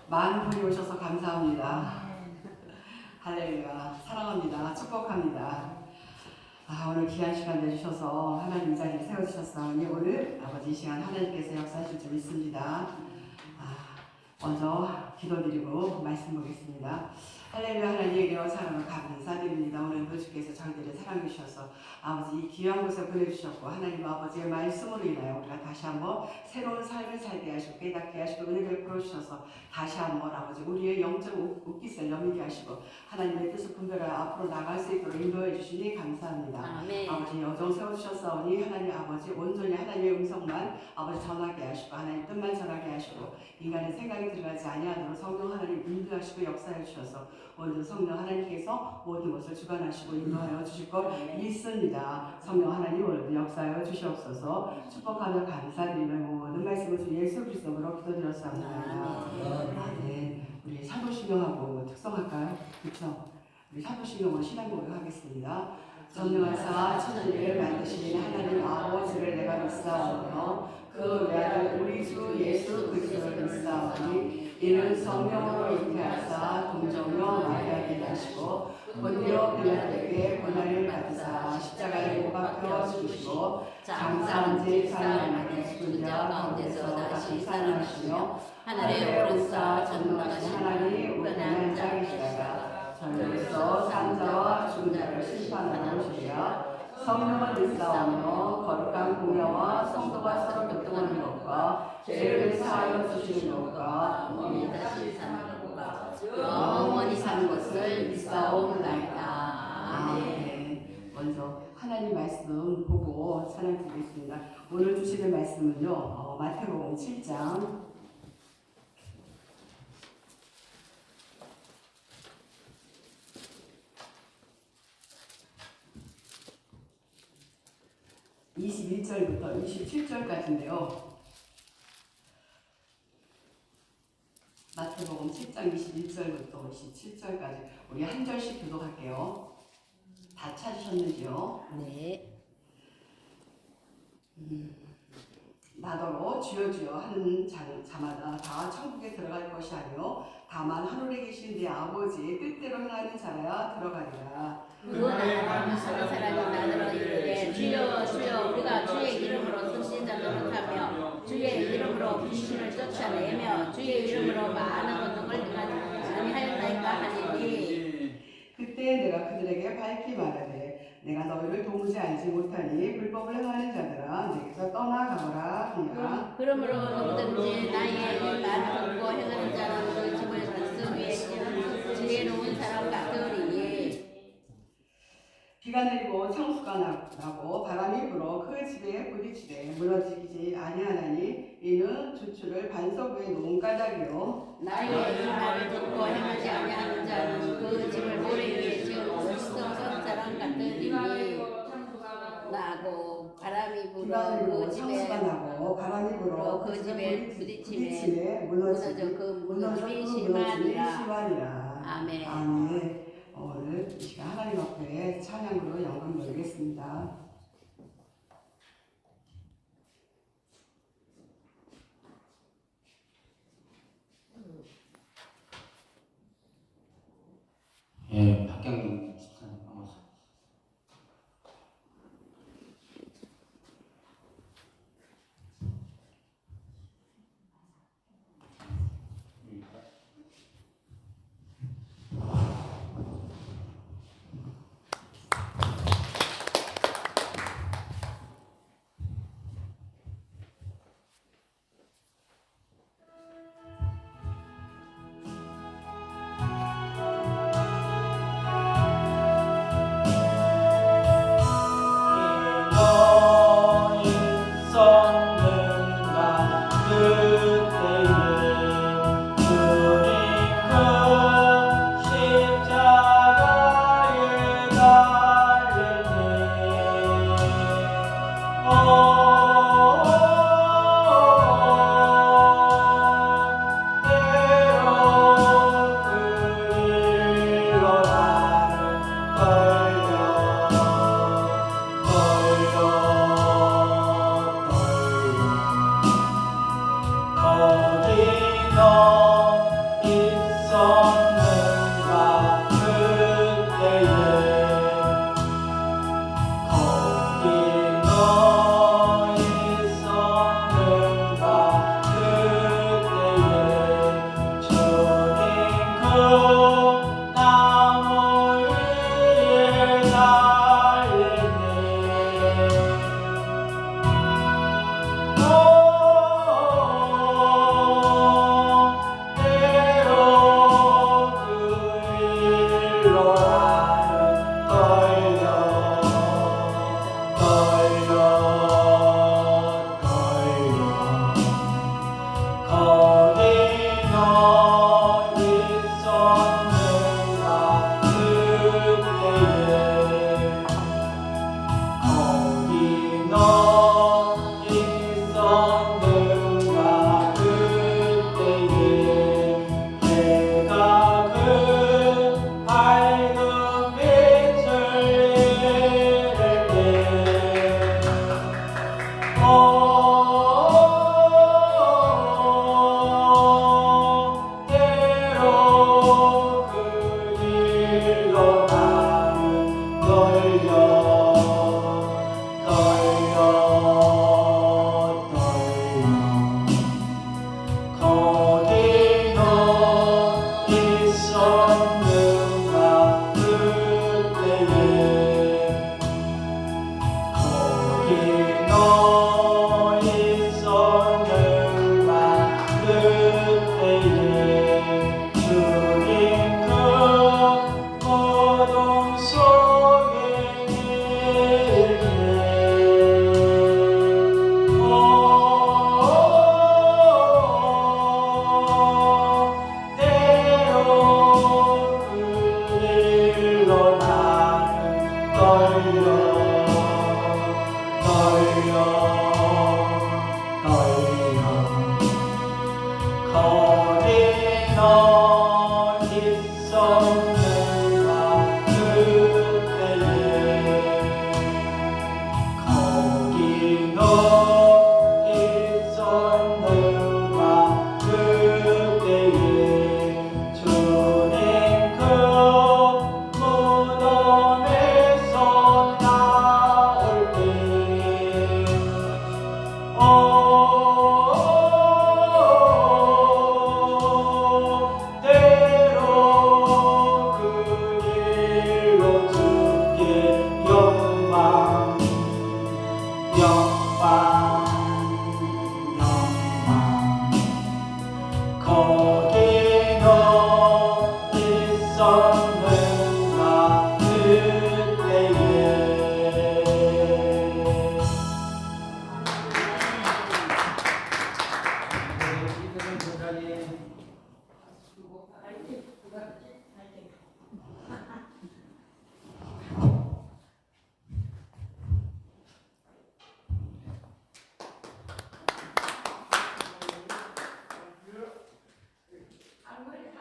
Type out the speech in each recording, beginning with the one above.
많은 분이 오셔서 감사합니다. 할렐루야. 사랑합니다. 축복합니다. 오늘 귀한 시간 내주셔서 하나님 이 자리에 세워주셨사오니 오늘 아버지 이 시간 하나님께서 역사하실 줄 믿습니다. 먼저 기도드리고 말씀 보겠습니다. 할렐루야. 하나님에게 사랑을 감사드립니다. 오늘도 주께서 저희들을 사랑해 주셔서 아버지 이 귀한 곳에 보내주셨고 하나님 아버지의 말씀으로 인하여 우리가 다시 한번 새로운 삶을 살게 하시고 깨닫게 하시고 은혜 베풀어 주셔서 다시 한번 아버지 우리의 영적 옷깃을 여미게 하시고 하나님의 뜻을 분별하여 앞으로 나갈 수 있도록 인도해 주시니 감사합니다. 아멘. 아버지 여정 세워주셨사오니 하나님 아버지 온전히 하나님의 음성만 아버지 전하게 하시고 하나님 뜻만 전하게 하시고 인간의 생각이 들어가지 아니하도록 성령 하나님 인도하시고 역사해 주셔서 오늘 성령 하나님께서 모든 것을 주관하시고 인도하여 주실 것 믿습니다. 성령 하나님 오늘도 역사하여 주시옵소서. 축복하며 감사드리며 모든 말씀을 주 예수 그리스도로 기도드렸습니다. 아멘. 우리 사도신경하고 특성할까요? 그렇죠? 우리 사도신경으로 신앙 고백하겠습니다. 전능하사 천지를 만드신 하나님 아버지를 내가 믿사오며 그 외아들 우리 주 예수 그리스도를 믿사오니 이는 성령으로 잉태하사 동정녀 마리아에게 나시고 본디오 빌라도에게 고난을 받으사 십자가에 못 박혀 죽으시고 장사한 지 4일 만에 죽은 자 가운데서 다시 살아나시며 하늘에 오르사 전능하신 하나님 우편한 자이시다가 저희로서 산 자와 죽은 자를 심판하러 오시리라. 성령을 믿사오며 거룩한 공회와 성도가 서로 교통하는 것과 죄를 사하여 주시는 것과 몸이 다시 사는 것과 영원히 사는 것을 믿사옵나이다. 아멘. 먼저 하나님 말씀 보고 찬양 드리겠습니다. 오늘 주시는 말씀은요 마태복음 7장 21절부터 27절까지인데요. 마태복음 7장 21절부터 27절까지 우리 한 절씩 교독할게요. 다 찾으셨는지요? 네. 나더러 주여 주여 하는 자마다 다 천국에 들어갈 것이 아니요 다만 하늘에 계신 내 아버지의 뜻대로 행하는 자라야 들어가리라. 그러나 많은 사람이 나더러 이르되 주여 주여 우리가 주의 이름으로 선지자 노릇하며 주의 이름으로 귀신을 쫓아내며 주의 이름으로 많은 운동을 아니하였나이까 하니니 그때 내가 그들에게 밝히 말하되 내가 너희를 도무지 알지 못하니 불법을 행하는 자들아 내게서 떠나가거라 하니라. 그러므로 누구든지 나의 이 말을 듣고 행하는 자는 그 집을 말씀 위에 지혜로운 사람 같으리니 비가 내리고 창수가 나고 바람이 불어 그 집에 부딪히되 무너지지 아니하나니 이는 주추를 반석 위에 놓은 까닭이요 나의 이 말을 듣고 행하지 아니하는 자는 그 집을 모래 위에 지은 어리석은 사람 같으리니 나고 바람이 비가 불어 내리고 그 창수가 집에 나고 바람이 불어 그 집에 부딪힘에 무너져 그 무너져 무너짐이 심하니라. 심하니라. 아멘. 아멘. 오늘 이 시간 하나님 앞에 찬양으로 영광 돌리겠습니다. 예, 박경민 집사님 나와서.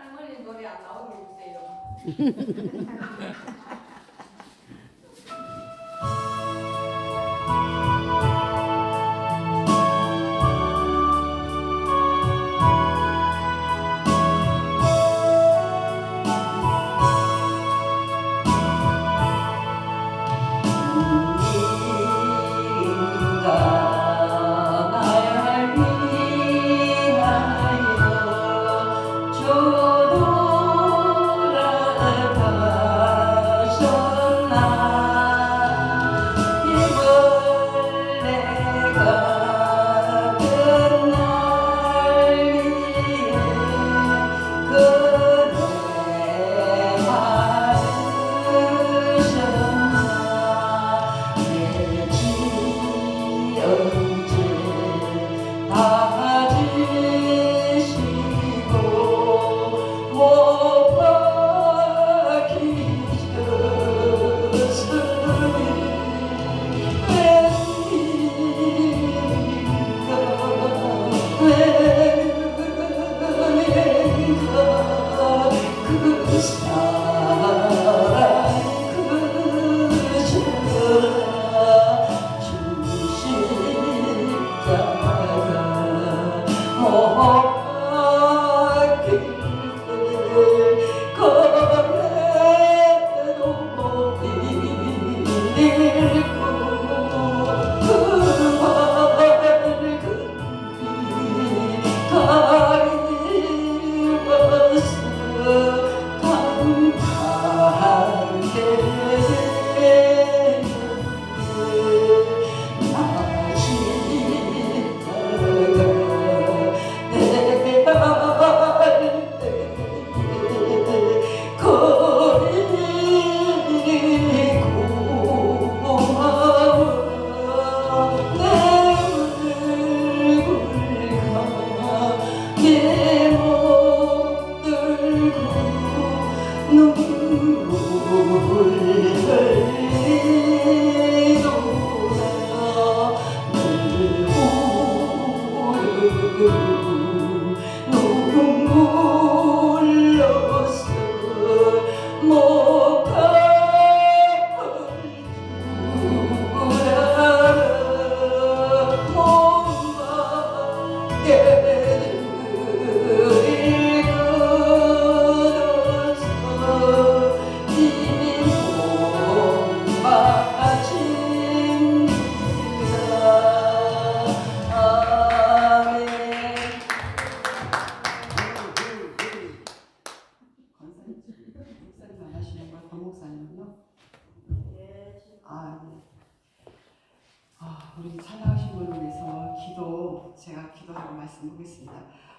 할머니 노래 안 나오게 해주세요.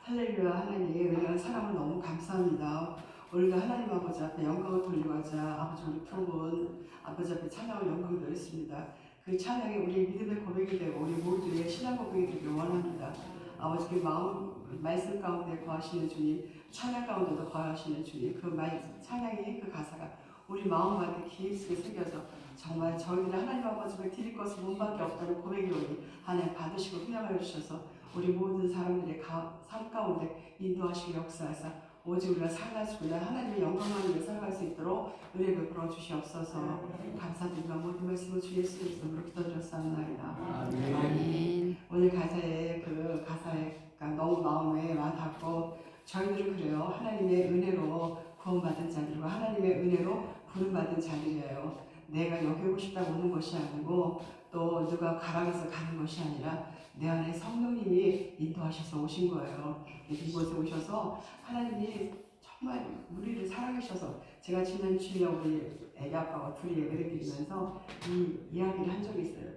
할렐루야. 하나님의 은혜와 사랑을 너무 감사합니다. 오늘도 하나님 아버지 앞에 영광을 돌리고자 아버지 우리 두 분 아버지 앞에 찬양을 영광 드렸습니다. 그 찬양이 우리 믿음의 고백이 되고 우리 모두의 신앙 고백이 되길 원합니다. 아버지 그 마음 말씀 가운데 거하시는 주님, 찬양 가운데도 거하시는 주님, 그 찬양이 그 가사가 우리 마음 가운데 깊숙이 새겨져 정말 저희들이 하나님 아버지를 드릴 것은 몸밖에 없다는 고백이 오니 하나님 받으시고 훈련하여 주셔서 우리 모든 사람들의 삶 가운데 인도하시고 역사하사 오직 우리가 살아가시고 하나님의 영광하는 데 살아갈 수 있도록 은혜 베풀어 주시옵소서. 감사드리며 모든 말씀을 주 예수 이름으로 기도드렸사옵나이다. 아멘. 오늘 가사에 그 가사가 너무 마음에 와닿고 저희들은 그래요. 하나님의 은혜로 구원받은 자들과 하나님의 은혜로 부름받은 자들이에요. 내가 여기 오고 싶다고 오는 것이 아니고 또 누가 가라앉아서 가는 것이 아니라 내 안에 성령님이 인도하셔서 오신 거예요. 이곳에 오셔서 하나님이 정말 우리를 사랑하셔서 제가 지난 주일에 우리 애기 아빠가 둘이 예배를 드리면서 이 이야기를 한 적이 있어요.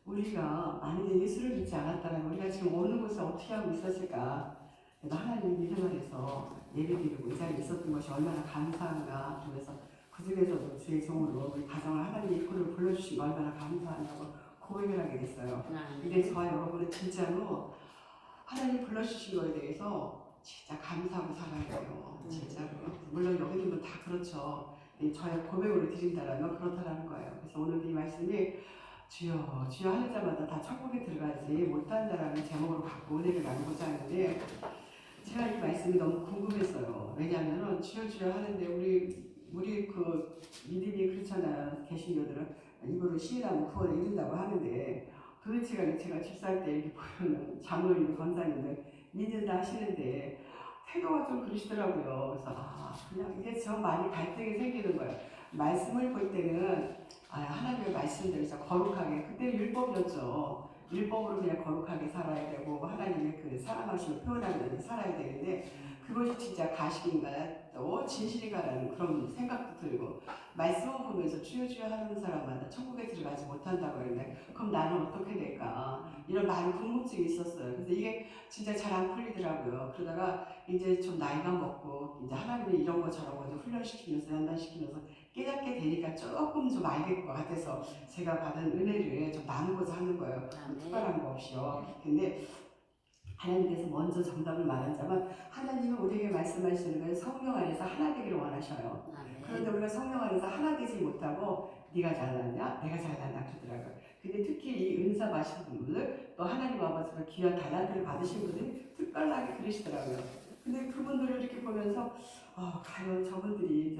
우리가 만약에 예수를 믿지 않았다면 우리가 지금 어느 곳에 어떻게 하고 있었을까. 그래도 하나님 믿음 안에서 예배드리고 이 자리에 있었던 것이 얼마나 감사한가. 그래서 그 중에서도 주의 종으로 우리 가정을 하나님의 이끌을 불러주신 거 얼마나 감사하냐고 고백을 하게 됐어요. 근데 저와 여러분은 진짜로 하나님 불러주신 거에 대해서 진짜 감사하고 살아야 돼요. 진짜로. 물론 여기 있는 분 다 그렇죠. 저의 고백으로 드린다라면 그렇다라는 거예요. 그래서 오늘 이 말씀이 주여 주여 하는 자마다 다 천국에 들어가지 못한다라는 제목으로 갖고 은혜를 나누고자 하는데 제가 이 말씀이 너무 궁금했어요. 왜냐하면 주여 주여 하는데 우리 그 믿음이 그렇잖아요. 개신교들은 이거를 시인하면 구원을 이룬다고 하는데 도대체가 제가 집사할 때 이렇게 보면은 장로님들 권사님들 믿는다 하시는데 태도가 좀 그러시더라고요. 그래서 그냥 이게 저 많이 갈등이 생기는 거예요. 말씀을 볼 때는 하나님의 말씀대로 거룩하게 그때 율법이었죠. 율법으로 그냥 거룩하게 살아야 되고 하나님의 그 사랑하심을 표현하면서 살아야 되는데 그것이 진짜 가식인가 또 진실인가라는 그런 생각도 들고 말씀을 보면서 주여 주여 하는 사람마다 천국에 들어가지 못한다고 했는데 그럼 나는 어떻게 될까 이런 많은 궁금증이 있었어요. 근데 이게 진짜 잘 안 풀리더라고요. 그러다가 이제 좀 나이가 먹고 이제 하나님이 이런 거 저런 거 훈련시키면서 연단시키면서 깨닫게 되니까 조금 좀 알게 것 같아서 제가 받은 은혜를 좀 나누고자 하는 거예요. 특별한 거 없이요. 근데 하나님께서 먼저 정답을 말하자면 하나님은 우리에게 말씀하시는 건 성령 안에서 하나 되기를 원하셔요. 그런데 우리가 성령 안에서 하나 되지 못하고 네가 잘났냐? 내가 잘났냐? 그러더라고요. 근데 특히 이 은사 받으신 분들 또 하나님 아버지가 귀한 달란트를 받으신 분들이 특별하게 그러시더라고요. 근데 그분들을 이렇게 보면서 과연 저분들이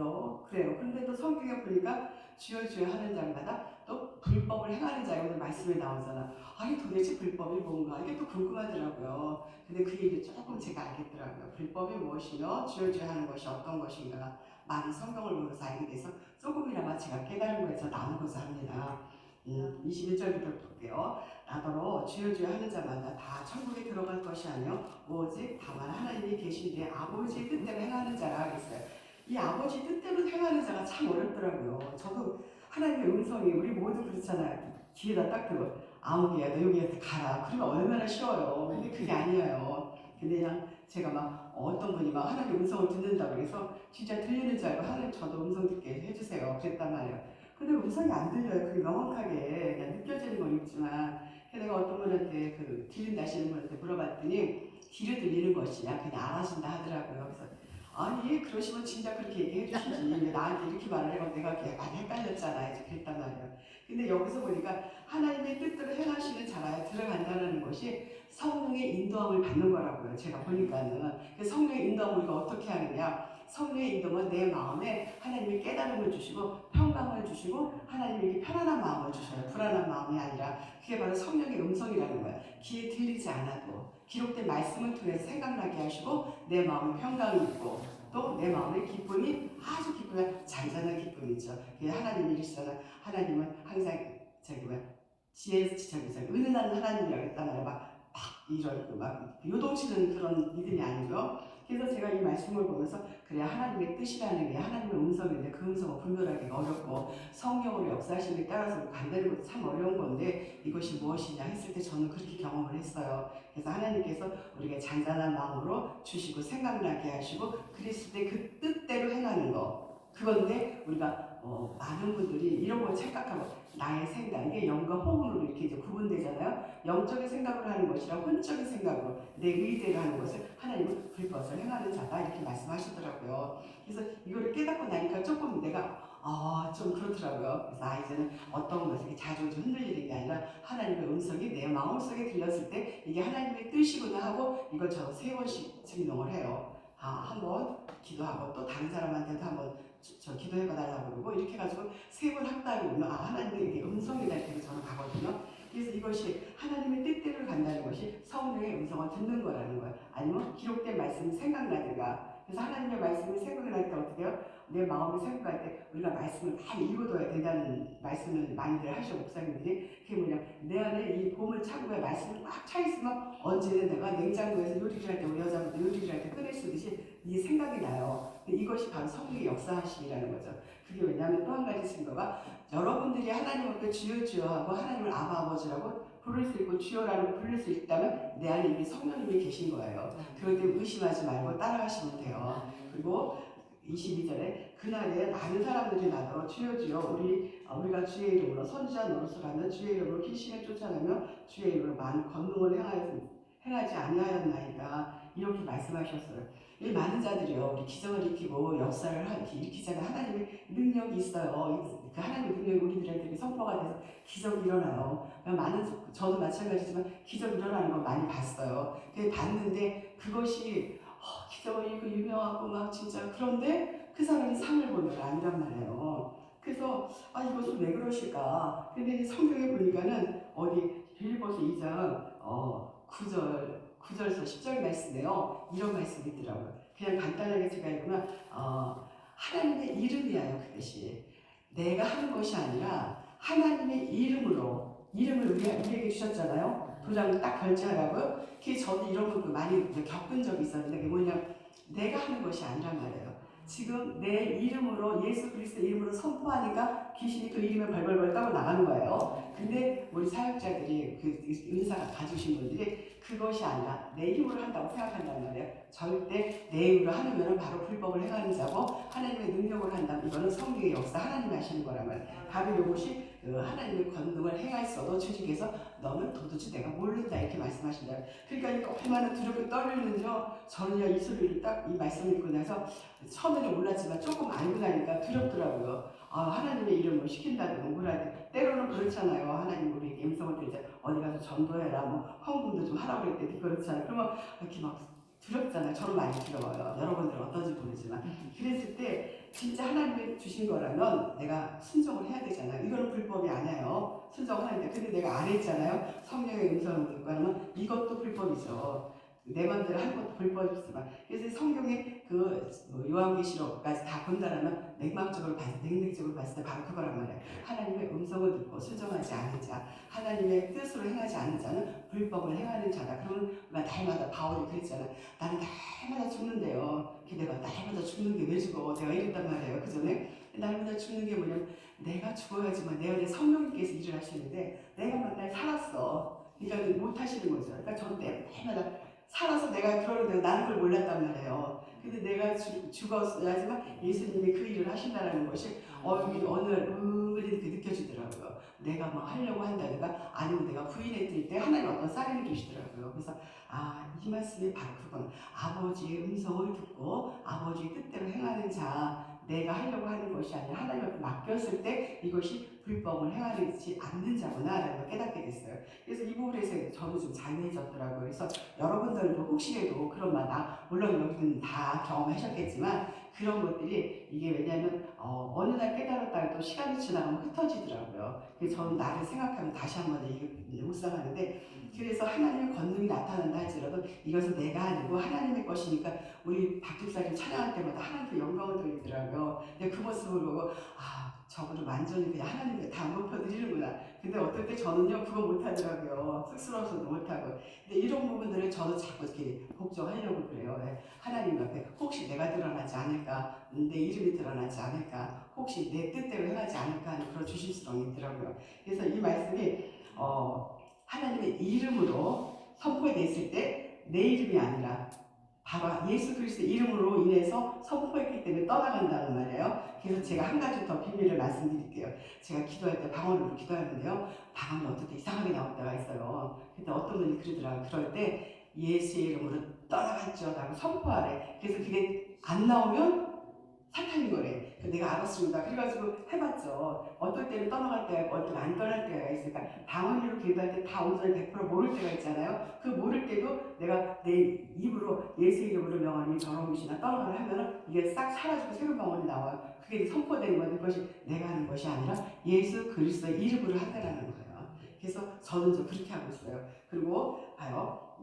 그래요. 근데 또 성경에 보니까 주여 주여 하는 자마다 또 불법을 행하는 자 오늘 말씀에 나오잖아. 아니 도대체 불법이 뭔가 이게 또 궁금하더라고요. 근데 그 얘기 조금 제가 알겠더라고요. 불법이 무엇이며 주여 주여 하는 것이 어떤 것인가 많은 성경을 보면서 알게 돼서 조금이나마 제가 깨달은 거에서 나누고자 합니다. 21절부터 볼게요. 나더러 주여 주여 하는 자마다 다 천국에 들어갈 것이 아니요 오직 다만 하나님이 계신데 아버지의 뜻대로 행하는 자라 그랬어요. 이 아버지 뜻대로 행하는 자가 참 어렵더라고요. 저도 하나님의 음성이 우리 모두 그렇잖아요. 귀에다 딱 들고 아무개야 너 여기에서 가라. 그러면 얼마나 쉬워요. 근데 그게 아니에요. 근데 그냥 제가 막 어떤 분이 막 하나님의 음성을 듣는다고 해서 진짜 들리는 줄 알고 하나님 저도 음성 듣게 해주세요. 그랬단 말이에요. 근데 음성이 안 들려요. 그게 명확하게 그냥 느껴지는 건 있지만 내가 어떤 분한테 그 들린다 하시는 분한테 물어봤더니 귀로 들리는 것이냐 그냥 알아준다 하더라고요. 그래서 아니 그러시면 진짜 그렇게 얘기해 주시지 나한테 이렇게 말을 해서 내가 많이 헷갈렸잖아 이제 그랬단 말이에요. 근데 여기서 보니까 하나님의 뜻대로 행하시는 자라에 들어간다는 것이 성령의 인도함을 받는 거라고요. 제가 보니까는 성령의 인도함을 우리가 어떻게 하느냐 성령의 인도는 내 마음에 하나님이 깨달음을 주시고 평강을 주시고 하나님에게 편안한 마음을 주셔요. 불안한 마음이 아니라 그게 바로 성령의 음성이라는 거예요. 귀에 들리지 않아도 기록된 말씀을 통해서 생각나게 하시고 내 마음에 평강이 있고 또 내 마음에 기쁨이 아주 기쁨이 잔잔한 기쁨이죠. 그게 하나님이 이르시잖아요. 하나님은 항상 지혜에서 지적이죠. 은은한 하나님이라고 했단 말이에요. 막 이런 막 요동치는 그런 믿음이 아니고요. 그래서 제가 이 말씀을 보면서 그래 하나님의 뜻이라는 게 하나님의 음성인데 그 음성을 분별하기가 어렵고 성령으로 역사하심에 따라서 간다는 것도 참 어려운 건데 이것이 무엇이냐 했을 때 저는 그렇게 경험을 했어요. 그래서 하나님께서 우리가 잔잔한 마음으로 주시고 생각나게 하시고 그랬을 때 그 뜻대로 행하는 거 그건데 우리가 많은 분들이 이런 걸 착각하고 나의 생각 이게 영과 호흡으로 이렇게 이제 구분되잖아요. 영적인 생각을 하는 것이랑 혼적인 생각으로 내 의대로 하는 것을 하나님은 불법을 행하는 자다 이렇게 말씀하시더라고요. 그래서 이거를 깨닫고 나니까 조금 내가 좀 그렇더라고요. 그래서 이제는 어떤 것이 자주 흔들리는 게 아니라 하나님의 음성이 내 마음속에 들렸을 때 이게 하나님의 뜻이구나 하고 이걸 저 3번씩 증명을 해요. 한번 기도하고 또 다른 사람한테도 한번 저 기도해봐 달라고 그러고 이렇게 해가지고 3번 학다하게 보면 하나님의 이게 음성이다 이렇게 저는 가거든요. 그래서 이것이 하나님의 뜻대로 간다는 것이 성령의 음성을 듣는 거라는 거예요. 아니면 기록된 말씀이 생각나든가. 그래서 하나님의 말씀이 생각날 때 어떻게 해요? 내 마음이 생각할 때 우리가 말씀을 많이 읽어둬야 된다는 말씀을 많이들 하셔 목사님들이. 그게 뭐냐 내 안에 이 보물 창고에 말씀이 꽉 차 있으면 언제는 내가 냉장고에서 요리를 할 때 우리 여자분들 요리를 할 때 꺼내 쓰듯이 이게 생각이 나요. 이것이 바로 성령의 역사하심이라는 거죠. 그게 왜냐하면 또 한 가지 증거가 여러분들이 하나님 앞에 주여 주여 하고 하나님을 아바 아버지라고 부를 수 있고 주여라고 부를 수 있다면 내 안에 이미 성령님이 계신 거예요. 그럴 때 의심하지 말고 따라하시면 돼요. 그리고 22절에 그날에 많은 사람들이 나더러 주여 주여 우리가 주의 이름으로 선지자 노릇을 하며 주의 이름으로 귀신을 쫓아내며 주의 이름으로 많은 권능을 행하지 아니하였나이다 이렇게 말씀하셨어요. 이 많은 자들이요 우리 기적을 일으키고 역사를 일으키자면 하나님의 능력이 있어요. 그 하나님의 능력이 우리들한테 선포가 돼서 기적이 일어나요. 저도 마찬가지지만 기적 일어나는 걸 많이 봤어요. 봤는데 그것이 기적을 일으키고 유명하고 막 진짜 그런데 그 사람이 상을 보는 게 아니란 말이에요. 그래서 이것은 왜 그러실까? 근데 성경에 보니까는 어디 빌립보서 2장 9절에서 10절 말씀에요. 이런 말씀이 있더라고요. 그냥 간단하게 제가 읽으면 하나님의 이름이에요. 그것이 내가 하는 것이 아니라 하나님의 이름을 우리에게 주셨잖아요. 도장을 딱 결제하라고요. 그게 저도 이런 것도 많이 겪은 적이 있었는데 그게 뭐냐 내가 하는 것이 아니란 말이에요. 지금 내 이름으로 예수 그리스도 이름으로 선포하니까 귀신이 그 이름에 벌벌벌 떠고 나가는 거예요. 근데 우리 사역자들이 그 은사가 가지신 분들이 그것이 아니라 내 힘으로 한다고 생각한단 말이에요. 절대 내 힘으로 하면 바로 불법을 행하는 자고 하나님의 능력으로 한다면 이거는 성령의 역사 하나님이 하시는 거란 말이에요. 바로 이것이 하나님의 권능을 행하였어도 주님께서 너는 도대체 내가 모른다 이렇게 말씀하신다. 그러니까 이게 얼마나 두렵고 떨리는지요. 저는요 이 소리를 딱 이 말씀을 읽고 나서 처음에는 몰랐지만 조금 알고 나니까 두렵더라고요. 하나님의 이름을 시킨다든가 뭐라 때로는 그렇잖아요. 하나님 우리에게 음성을 들자 어디 가서 전도해라 뭐 헌금도 좀 하라고 그랬더니 그렇잖아요. 그러면 이렇게 막 두렵잖아요. 저는 많이 두려워요. 여러분들은 어떤지 모르지만 그랬을 때 진짜 하나님이 주신 거라면 내가 순종을 해야 되잖아요. 이거는 불법이 아니에요. 순종하는데 근데 내가 안 했잖아요. 성령의 음성을 듣고 하면 이것도 불법이죠. 내 맘대로 할 것도 불법이지만 그래서 성경의 그 요한계시록까지 다 본다라면 냉막적으로 냉歴적으로 봤을 때 바로 그거란 말이에요. 하나님의 음성을 듣고 순종하지 않은 자, 하나님의 뜻으로 행하지 않은 자는 불법을 행하는 자다. 그러면 날마다 바울이 그랬잖아요. 나는 날마다 죽는데요. 내가 날마다 죽는 게 왜 죽어? 내가 이랬단 말이에요. 그 전에 날마다 죽는 게 뭐냐면 내가 죽어야지만 내 안에 성령님께서 일을 하시는데 내가 맨날 살았어. 그러니까 못 하시는 거죠. 그러니까 저는 날마다 살아서 내가 그러는데 나는 그걸 몰랐단 말이에요. 근데 내가 죽었어야지만 예수님이 그 일을 하신다는 것이 어느 은근히 느껴지더라고요. 내가 뭐 하려고 한다든가 아니면 내가 부인했을 때 하나님 어떤 사인을 주시더라고요. 그래서 이 말씀이 바로 그건 아버지의 음성을 듣고 아버지의 뜻대로 행하는 자 내가 하려고 하는 것이 아니라 하나님 앞에 맡겼을 때 이것이 불법을 행하지 않는 자구나라는 걸 깨닫게 됐어요. 그래서 이 부분에서 저도 좀 잔인해졌더라고요. 그래서 여러분들도 혹시라도 그런 물론 여기는 다 경험하셨겠지만 그런 것들이 이게 왜냐하면 어느 날 깨달았다 해도 시간이 지나가면 흩어지더라고요. 그래서 저는 나를 생각하면 다시 한번 묵상하는데 그래서 하나님의 권능이 나타난다 할지라도 이것은 내가 아니고 하나님의 것이니까 우리 박집사님 찬양할 때마다 하나님께 영광을 돌리더라고요. 근데 그 모습을 보고 저거를 완전히 그냥 하나님께 다 높여드리는구나. 근데 어떨 때 저는요 그거 못하더라고요. 쑥스러워서도 못하고. 근데 이런 부분들을 저도 자꾸 이렇게 복종하려고 그래요. 하나님 앞에 혹시 내가 드러나지 않을까, 내 이름이 드러나지 않을까, 혹시 내 뜻대로 행하지 않을까 하는 그런 조심스러움이 있더라고요. 그래서 이 말씀이 하나님의 이름으로 선포되었을 때 내 이름이 아니라 바로 예수 그리스도의 이름으로 인해서 선포했기 때문에 떠나간다는 말이에요. 그래서 제가 한 가지 더 비밀을 말씀드릴게요. 제가 기도할 때 방언으로 기도하는데요. 방언이 어떨 때 이상하게 나올 때가 있어요. 근데 어떤 분이 그러더라고요. 그럴 때 예수의 이름으로 떠나갔죠라고 선포하래. 그래서 그게 안 나오면 사탄인 거래. 내가 알았습니다. 그래가지고 해봤죠. 어떨 때는 떠나갈 때가 있고 어떨 때는 안 떠날 때가 있으니까 방언으로 기도할 때 다 온전히 100% 모를 때가 있잖아요. 그 모를 때도 내가 내 입으로 예수의 이름으로 명하니 더러운 빛이나 떠나가라 하면은 이게 싹 사라지고 새로운 방언이 나와요. 그게 선포되는 건데 그것이 내가 하는 것이 아니라 예수 그리스도의 이름으로 한다라는 거예요. 그래서 저는 좀 그렇게 하고 있어요. 그리고 봐요.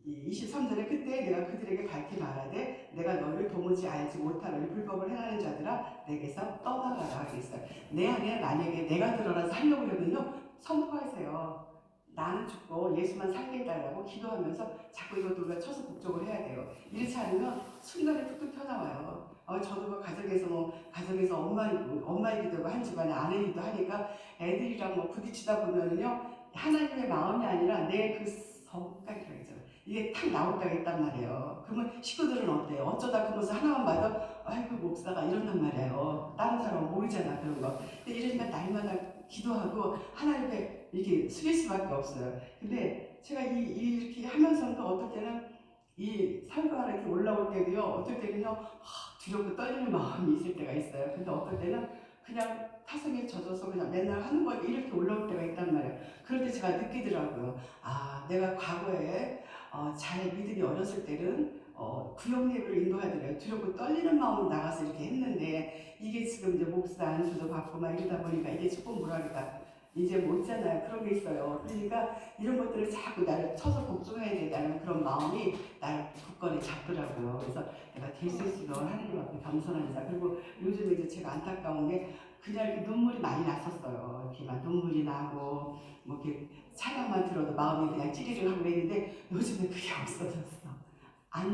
23절에 그때 내가 그들에게 밝히 말하되 내가 너를 도무지 알지 못하노니 불법을 행하는 자들아 내게서 떠나가라 하겠어요. 내 안에 만약에 내가 드러나서 하려고 하면요 선포하세요. 나는 죽고 예수만 살게 해달라고 기도하면서 자꾸 이것들과 쳐서 북적을 해야 돼요. 이렇지 않으면 순간에 툭툭 튀어나와요. 저도 뭐 가정에서 엄마이기도 하고 한 집안의 아내이기도 하니까 애들이랑 부딪히다 보면은요 하나님의 마음이 아니라 내 그 성깔이라고 했죠. 이게 탁 나올 때가 있단 말이에요. 그러면 식구들은 어때요? 어쩌다 그 모습 하나만 봐도 아이고 목사가 이런단 말이에요. 다른 사람은 모르잖아 그런 거. 근데 이러니까 날마다 기도하고 하나님께 이렇게 숙일 수밖에 없어요. 근데 제가 이렇게 하면서도 어떨 때는 이 설교하러 이렇게 올라올 때도요. 어떨 때는요 두렵고 떨리는 마음이 있을 때가 있어요. 근데 어떨 때는 그냥 타성에 젖어서 그냥 맨날 하는 거 이렇게 올라올 때가 있단 말이에요. 그럴 때 제가 느끼더라고요. 아 내가 과거에 잘 믿음이 어렸을 때는 구역 예배를 인도하더라고요. 두렵고 떨리는 마음으로 나가서 이렇게 했는데 이게 지금 이제 목사 안수도 받고 막 이러다 보니까 이게 조금 뭐랄까 이제 못 있잖아요. 그런 게 있어요. 그러니까 이런 것들을 자꾸 나를 쳐서 복종해야 된다는 그런 마음이 나를 굳건히 잡더라고요. 그래서 내가 될 수 있으면 하나님 앞에 겸손한 자. 그리고 요즘에 이제 제가 안타까운 게 그냥 이렇게 눈물이 많이 났었어요. 이렇게 막 눈물이 나고 뭐 이렇게 찬양만 들어도 마음이 그냥 찌리를 하고 있는데 요즘에 그게 없어졌어.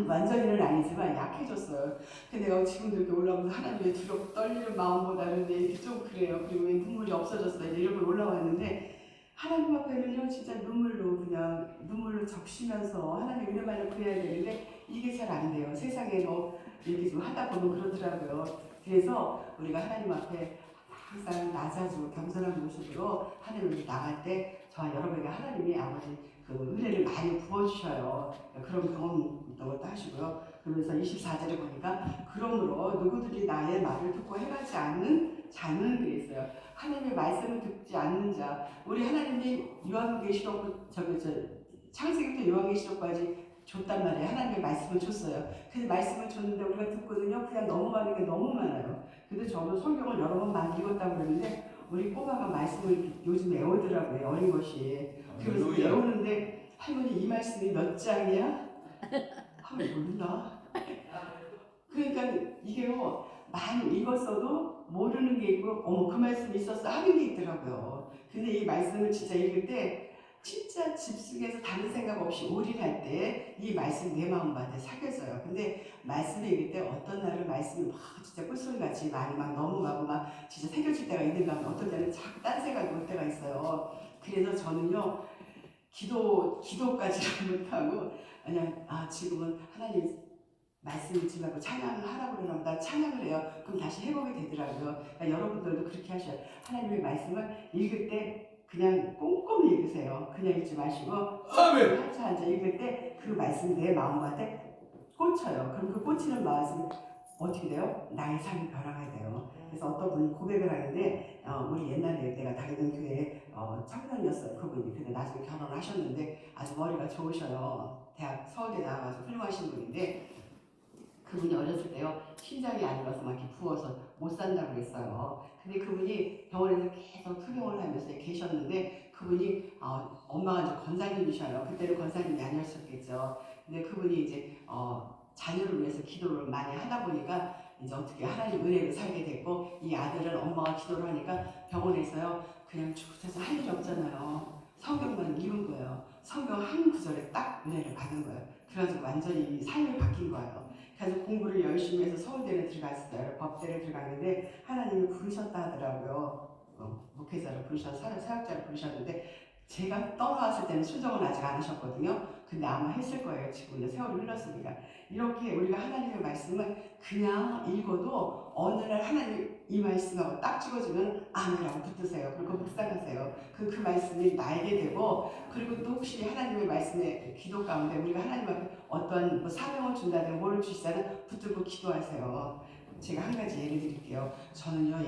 완전히는 아니지만 약해졌어요. 근데 내가 지금도 이렇게 올라오면서 하나님의 두렵고 떨리는 마음보다는 이렇게 좀 그래요. 그리고 왜 눈물이 없어졌어요. 이렇게 올라왔는데 하나님 앞에는요 진짜 눈물로 적시면서 하나님 은혜만을 구해야 되는데 이게 잘 안 돼요. 세상에 뭐 이렇게 좀 하다 보면 그러더라고요. 그래서 우리가 하나님 앞에 항상 낮아지고 겸손한 모습으로 하나님을 나갈 때 저와 여러분에게 하나님이 아버지 그 은혜를 많이 부어주셔요. 그런 경험도 하시고요. 그러면서 24절에 보니까 그러므로 누구들이 나의 말을 듣고 행하지 않는 자는 그랬어요. 하나님의 말씀을 듣지 않는 자. 우리 하나님이 요한계시록 창세기부터 요한계시록까지 줬단 말이에요. 하나님의 말씀을 줬어요. 근데 말씀을 줬는데 우리가 듣거든요. 그냥 넘어가는 게 너무 많아요. 근데 저도 성경을 여러 번 많이 읽었다고 그러는데 우리 꼬마가 말씀을 요즘 외우더라고요. 어린 것이. 그래서 외우는데 할머니 이 말씀이 몇 장이야? 하면 모른다. 그러니까 이게요. 많이 읽었어도 모르는 게 있고 어머 그 말씀이 있었어 하는 게 있더라고요. 근데 이 말씀을 진짜 읽을 때 진짜 집중해서 다른 생각 없이 올인할 때 이 말씀 내 마음한테 사겨져요. 근데 말씀을 읽을 때 어떤 날은 말씀이 막 진짜 꿀소리같이 많이 막 넘어가고 막 진짜 새겨질 때가 있는가 하면 어떤 때는 자꾸 딴 생각이 올 때가 있어요. 그래서 저는요 기도까지는 못하고 그냥 지금은 하나님 말씀 읽지 말고 찬양을 하라고 그러면 나 찬양을 해요. 그럼 다시 해보게 되더라고요. 그러니까 여러분들도 그렇게 하셔요. 하나님의 말씀을 읽을 때 그냥 꼼꼼히 읽으세요. 그냥 읽지 마시고 한차 한차 읽을 때 그 말씀이 내 마음한테 꽂혀요. 그럼 그 꽂히는 말씀이 어떻게 돼요? 나의 삶이 변화가 돼요. 그래서 어떤 분이 고백을 하는데 우리 옛날에 내가 다니던 교회에 청년이었어요. 그분이. 근데 나중에 결혼하셨는데 아주 머리가 좋으셔요. 대학 서울대 나와가지고 훌륭하신 분인데 그분이 어렸을 때요 심장이 안 좋아서 막 이렇게 부어서 못 산다고 그랬어요. 근데 그분이 병원에서 계속 투병을 하면서 계셨는데 그분이 엄마가 이제 권사님이셔요. 그때는 권사님이 아니었었겠죠. 근데 그분이 이제 자녀를 위해서 기도를 많이 하다 보니까 이제 어떻게 하나님 은혜로 살게 됐고 이 아들은 엄마가 기도를 하니까 병원에서요 그냥 죽어서 할 일이 없잖아요. 성경만 읽은 거예요. 성경 한 구절에 딱 은혜를 받은 거예요. 그래가지고 완전히 삶이 바뀐 거예요. 그래서 공부를 열심히 해서 서울대를 들어갔어요. 법대를 들어갔는데 하나님이 부르셨다 하더라고요. 목회자를 부르셔서 사역자를 부르셨는데 제가 떠나왔을 때는 순종은 아직 안 하셨거든요. 근데 아마 했을 거예요. 지금 세월이 흘렀으니까. 이렇게 우리가 하나님의 말씀을 그냥 읽어도 어느 날 하나님 이 말씀하고 딱 찍어주면 아멘이라고 붙드세요. 그리고 묵상하세요. 그 말씀이 나에게 되고 그리고 또 혹시 하나님의 말씀에 기도 가운데 우리가 하나님 앞에 어떤 뭐 사명을 준다든 뭐를 주시다든 붙들고 기도하세요. 제가 한 가지 예를 드릴게요. 저는요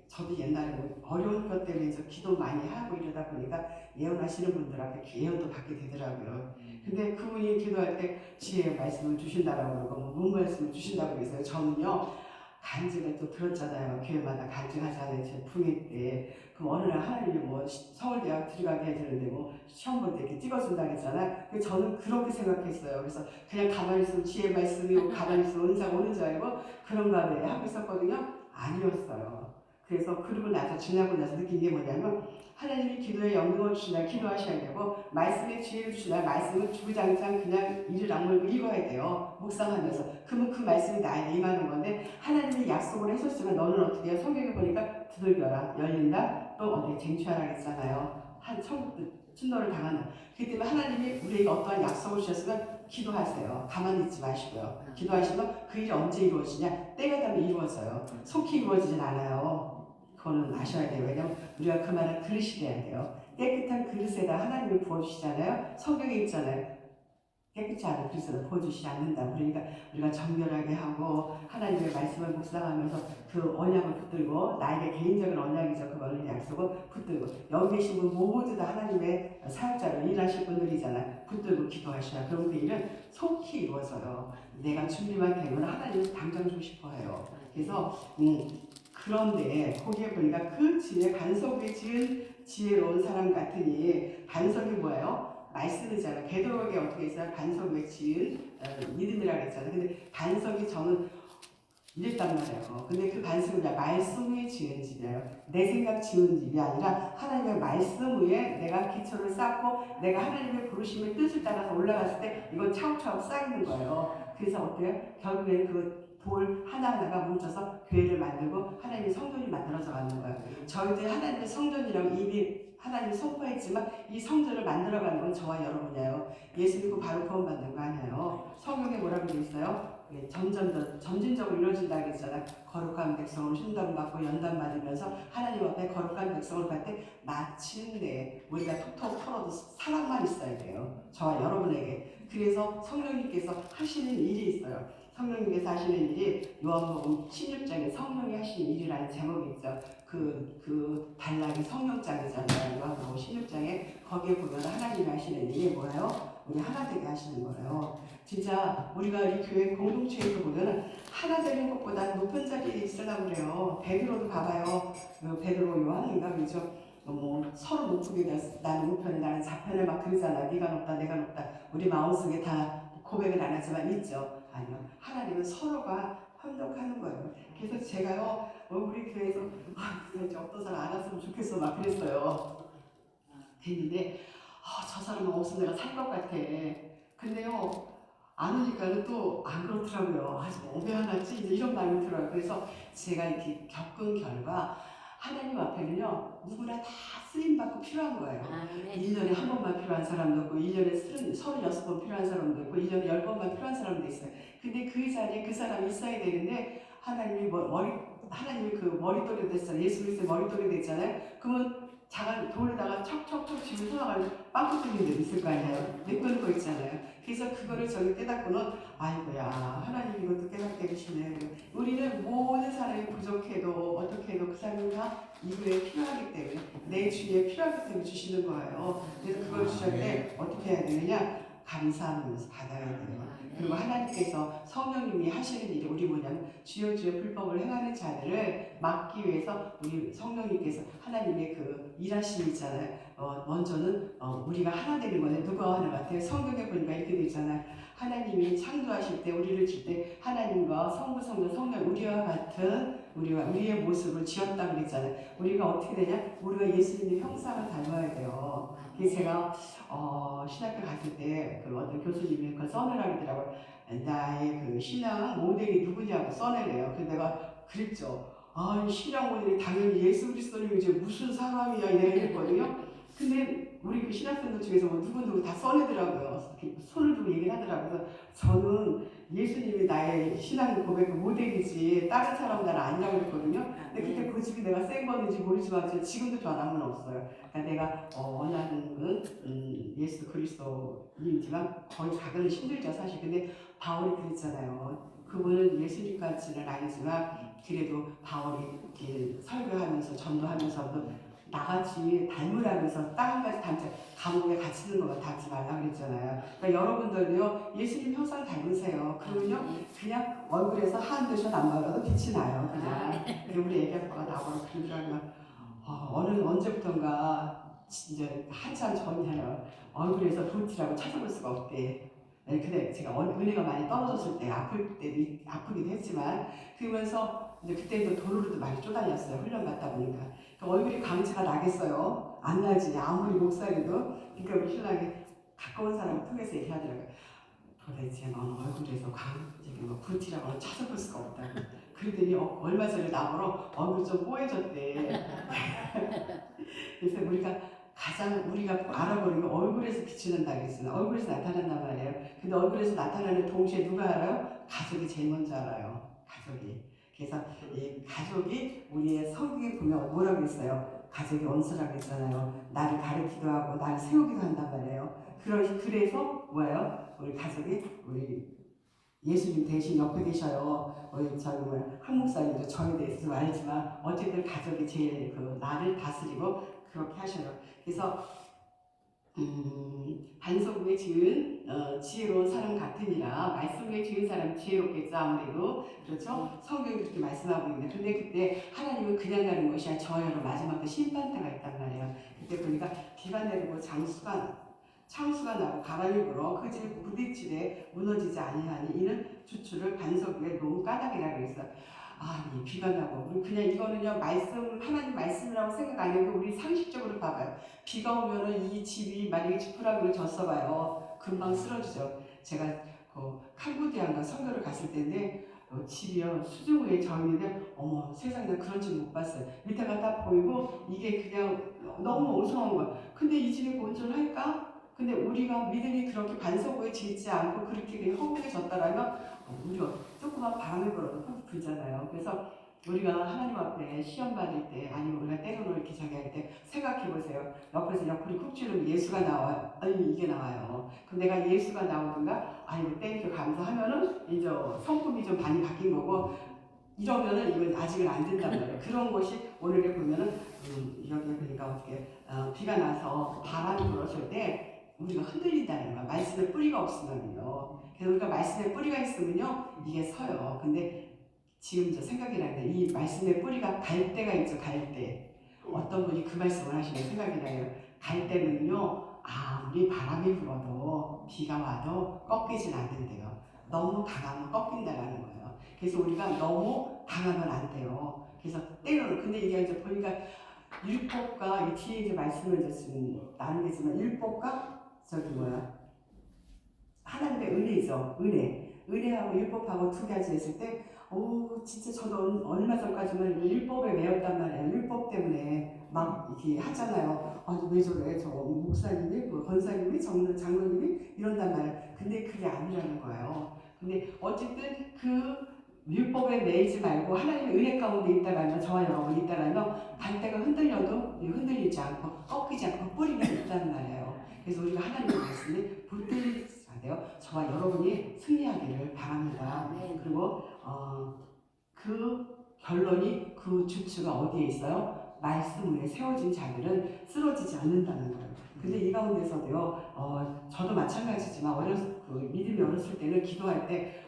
저도 옛날에 뭐 어려운 것 때문에 기도 많이 하고 이러다 보니까 예언하시는 분들 앞에 예언도 받게 되더라고요. 근데 그분이 기도할 때 지혜의 말씀을 주신다라고 그러고 뭐 문 말씀을 주신다고 그랬어요. 저는요 간증을 또 들었잖아요. 교회마다 간증하잖아요. 제 풍회 때. 그럼 어느 날 하나님이 뭐 서울대학 들어가게 해주는데 뭐 시험 볼 때 이렇게 찍어준다고 했잖아요. 저는 그렇게 생각했어요. 그래서 그냥 가만히 있으면 지혜의 말씀이 오고 가만히 있으면 은사가 오는 줄 알고 그런가 봐 하고 있었거든요. 아니었어요. 그래서 그러고 나서 지나고 나서 느낀 게 뭐냐면 하나님이 기도에 영능을 주시나 기도하셔야 되고 말씀에 지혜를 주시나 말씀을 주구장창 그냥 이를 악물고 읽어야 돼요. 묵상하면서. 그러면 그 말씀이 나에게 임하는 건데 하나님이 약속을 해줬으면 너는 어떻게 해요? 성경에 보니까 두들겨라 열린다 또 어디 쟁취하라 했잖아요. 한 천국도 침노를 당한다. 그렇기 때문에 하나님이 우리에게 어떠한 약속을 주셨으면 기도하세요. 가만히 있지 마시고요. 기도하시면 그 일이 언제 이루어지냐? 때가 되면 이루어져요. 속히 이루어지진 않아요. 그거는 아셔야 돼요. 왜냐면 우리가 그 말을 그릇이 돼야 돼요. 깨끗한 그릇에다 하나님을 부어주시잖아요. 성경에 있잖아요. 깨끗지 않은 그릇에다 부어주시지 않는다. 그러니까 우리가 정결하게 하고 하나님의 말씀을 묵상하면서 그 언약을 붙들고 나에게 개인적인 언약이죠. 그거는 약속을 붙들고 여기 계신 분 모두 다 하나님의 사역자로 일하실 분들이잖아요. 붙들고 기도하셔야 그럼 그 일은 속히 이루어져요. 내가 준비만 되면 하나님은 당장 주고 싶어 해요. 그래서 그런데 거기에 보니까 그 지혜 반석 위에 지은 지혜로운 사람 같으니 반석이 뭐예요? 말씀이잖아요. 베드로에게 어떻게 했어요? 반석 위에 지은 믿음이라고 했잖아요. 근데 반석이 저는 이랬단 말이에요. 근데 그 반석이 말씀 위에 지은 집이에요. 내 생각 지은 집이 아니라 하나님의 말씀 위에 내가 기초를 쌓고 내가 하나님의 부르심의 뜻을 따라서 올라갔을 때 이건 차곡차곡 쌓이는 거예요. 그래서 어때요? 결국에는 그 돌 하나하나가 뭉쳐서 교회를 만들고 하나님의 성전이 만들어져 가는 거예요. 저희들이 하나님의 성전이라고 이미 하나님이 선포했지만 이 성전을 만들어가는 건 저와 여러분이에요. 예수 믿고 바로 구원받는 거 아니에요. 성경에 뭐라고 되어 있어요? 점진적으로 이루어진다 그랬잖아요. 거룩한 백성으로 흉담받고 연단받으면서 하나님 앞에 거룩한 백성을 받되 마침내 우리가 톡톡 털어도 사랑만 있어야 돼요. 저와 여러분에게. 그래서 성령님께서 하시는 일이 있어요. 성령님께서 하시는 일이 요한복음 16장에 성령이 하시는 일이라는 제목이 있죠. 그 단락이 성령장이잖아요. 요한복음 16장에 거기에 보면 하나님이 하시는 일이 뭐예요? 우리 하나 되게 하시는 거예요. 진짜 우리가 이 교회 공동체에서 보면 하나 되는 것보다 높은 자리에 있으려고 그래요. 베드로도 봐봐요. 베드로 요한인가 그죠? 뭐 서로 높게 나는 우편에 나는 좌편에 막 그러잖아. 네가 높다 내가 높다. 우리 마음속에 다 고백을 안 하지만 있죠. 아니요. 하나님은 서로가 협력하는 거예요. 그래서 제가요 우리 교회에서 이제 어떤 사람 안 왔으면 좋겠어 막 그랬어요. 됐는데 저 사람은 없으면 내가 살 것 같아. 근데요 안 오니까는 또 안 그렇더라고요. 왜 안 왔지? 이제 이런 마음이 들어요. 그래서 제가 이렇게 겪은 결과 하나님 앞에는요 누구나 다 쓰임받고 필요한 거예요. 1년에 한 번만 필요한 사람도 있고 1년에 36번 필요한 사람도 있고 1년에 10번만 필요한 사람도 있어요. 근데 그 자리에 그 사람이 있어야 되는데 하나님이 하나님이 그 머릿돌이 됐잖아요. 예수 그리스도의 머릿돌이 됐잖아요. 그러면 작은 돌에다가 척척척 집을 서나가면 빵꾸 뚫린 데 있을 거 아니에요. 메꾸는 거 있잖아요. 그래서 그거를 저기 깨닫고는 아이고야 하나님 이것도 깨닫게 해주시네. 우리는 모든 사람이 부족해도 어떻게 해도 그 사람이 다 이후에 필요하기 때문에 내 주위에 필요하기 때문에 주시는 거예요. 그래서 그걸 주실 때 어떻게 해야 되느냐? 감사하면서 받아야 돼요. 그리고 하나님께서 성령님이 하시는 일이 우리 뭐냐면 주여 주여 불법을 행하는 자들을 막기 위해서 우리 성령님께서 하나님의 그 일하심이 있잖아요. 먼저는 우리가 하나 되는 건데 누가 하는 것 같아요? 성경에 보니까 이렇게 되어 있잖아요. 하나님이 창조하실 때 우리를 줄 때 하나님과 하나님과 성부, 성자, 성령 우리와 같은 우리의 모습을 지었다 그랬잖아요. 우리가 어떻게 되냐? 우리가 예수님의 형상을 닮아야 돼요. 그래서 제가 신학교 갔을 때 그 어떤 교수님이 그걸 써내라 그러더라고요. 나의 그 신앙 모델이 누구냐고 써내래요. 그래서 내가 그랬죠. 아, 신앙 모델이 당연히 예수 그리스도님이지 무슨 사람이야 이랬거든요. 근데 우리 그 신학생들 중에서 뭐 누구누구 다 써내더라고요. 이렇게 손을 두고 얘기를 하더라고요. 그래서 저는 예수님이 나의 신앙 고백 모델이지 다른 사람은 나를 아니라고 그랬거든요. 근데 그때 고집이 내가 센 건지 모르지만 지금도 변함은 없어요. 그러니까 내가 원하는 건 예수 그리스도이지만 거의 가기는 힘들죠 사실. 근데 바울이 그랬잖아요. 그분은 예수님까지는 아니지만 그래도 바울이 이렇게 설교하면서 전도하면서도 나같이 닮으라면서 딱 한 가지 닮지 감옥에 갇히는 것만 닮지 말라 그랬잖아요. 그러니까 여러분들도요 예수님 형상 닮으세요. 그러면요 그냥 얼굴에서 하얀 데서 안 발라도 빛이 나요. 그냥. 그리고 우리 애기 아빠가 나보고 그러더라고요. 언제부턴가 이제 한참 전이에요. 얼굴에서 도티라고 찾아볼 수가 없대. 네, 근데 제가 은혜가 많이 떨어졌을 때 아프기도 했지만 그러면서 이제 그때도 도로로도 많이 쪼다녔어요. 훈련받다 보니까. 그러니까 얼굴이 광채가 나겠어요. 안 나지. 아무리 목살이도. 그러니까 우리 신랑이 가까운 사람을 통해서 얘기하더라고요. 도대체 넌 얼굴에서 부티라고 찾아볼 수가 없다고. 그러더니 얼마 전에 나보러 얼굴 좀 뽀해졌대. 그래서 우리가 알아보는 게 얼굴에서 비추는다 그랬어요. 얼굴에서 나타난단 말이에요. 근데 얼굴에서 나타나는 동시에 누가 알아요? 가족이 제일 먼저 알아요. 가족이. 그래서 이 가족이 우리의 성경에 보면 뭐라고 했어요? 가족이 원수라고 했잖아요. 나를 가르치기도 하고 나를 세우기도 한단 말이에요. 그래서 뭐예요? 우리 가족이 우리 예수님 대신 옆에 계셔요. 한 목사님도 저에 대해서 좀 알지만 어쨌든 가족이 제일 나를 다스리고 그렇게 하셔요. 그래서 반석 위에 지은 지혜로운 사람 같으니라. 말씀 위에 지은 사람 지혜롭겠죠 아무래도. 그렇죠? 성경이 그렇게 말씀하고 있는데 근데 그때 하나님은 그냥 가는 것이 아니라 저희로 마지막 그 심판대가 있단 말이에요. 그때 보니까 비가 내리고 창수가 나고 바람이 불어 그 집 부딪히되 무너지지 아니하니 이는 주추를 반석 위에 놓은 까닭이라 그랬어요. 이 비가 나고 우리 그냥 이거는요 하나님 말씀이라고 생각 안 해도 우리 상식적으로 봐봐요. 비가 오면은 이 집이 만약에 지푸라기를 졌어봐요. 금방 쓰러지죠. 제가 캄보디아인가 선교를 갔을 때인데 집이요 수중 위에 져 있는데 어머 세상에 나 그런 집 못 봤어요. 밑에가 딱 보이고 이게 그냥 너무 엉성한 거야. 근데 이 집이 온전할까? 근데 우리가 믿음이 그렇게 반석 위에 짓지 않고 그렇게 그냥 허공해졌다라면 우리가 조그만 바람이 불어도 훅 불잖아요. 그래서 우리가 하나님 앞에 시험 받을 때 아니면 우리가 때로는 이렇게 자기 할 때 생각해 보세요. 옆에서 옆구리 쿡 찌르면 예수가 나와요. 아니 이게 나와요. 그럼 내가 예수가 나오든가 아니면 땡큐 감사하면은 이제 성품이 좀 많이 바뀐 거고 이러면은 이건 아직은 안 된단 말이에요. 그런 것이 오늘에 보면은 여기 보니까 어떻게 비가 나서 바람이 불었을 때 우리가 흔들린다는 거야. 말씀에 뿌리가 없으면요. 그래서 우리가 말씀에 뿌리가 있으면요 이게 서요. 근데 지금 저 생각이 나는데 이 말씀의 뿌리가 갈 때가 있죠. 갈 때. 어떤 분이 그 말씀을 하시면 생각이 나요. 갈 때는요 아무리 바람이 불어도 비가 와도 꺾이진 않는데요. 너무 강하면 꺾인다라는 거예요. 그래서 우리가 너무 강하면 안 돼요. 그래서 때로는 근데 이게 이제 보니까 율법과 이 뒤에 이제 말씀을 이제 지금 나누겠지만 율법과 하나님의 은혜죠. 은혜하고 율법하고 두 가지 했을 때 진짜 저도 얼마 전까지는 율법에 매였단 말이에요. 율법 때문에 막 이렇게 하잖아요. 왜 저래? 저 목사님이, 권사님이, 장로님이 이런단 말이에요. 근데 그게 아니라는 거예요. 근데 어쨌든 그 율법에 매이지 말고 하나님의 은혜 가운데 있다라면 저와 여러분이 있다라면 갈대가 흔들려도 흔들리지 않고 꺾이지 않고 뿌리가 있다는 말이에요. 그래서 우리가 하나님의 말씀에 붙들리지 않아요. 저와 여러분이 승리하기를 바랍니다. 그리고 그 결론이 그 주추가 어디에 있어요? 말씀 위에 세워진 자들은 쓰러지지 않는다는 거예요. 근데 이 가운데서도요, 저도 마찬가지지만 믿음이 어렸을 때는 기도할 때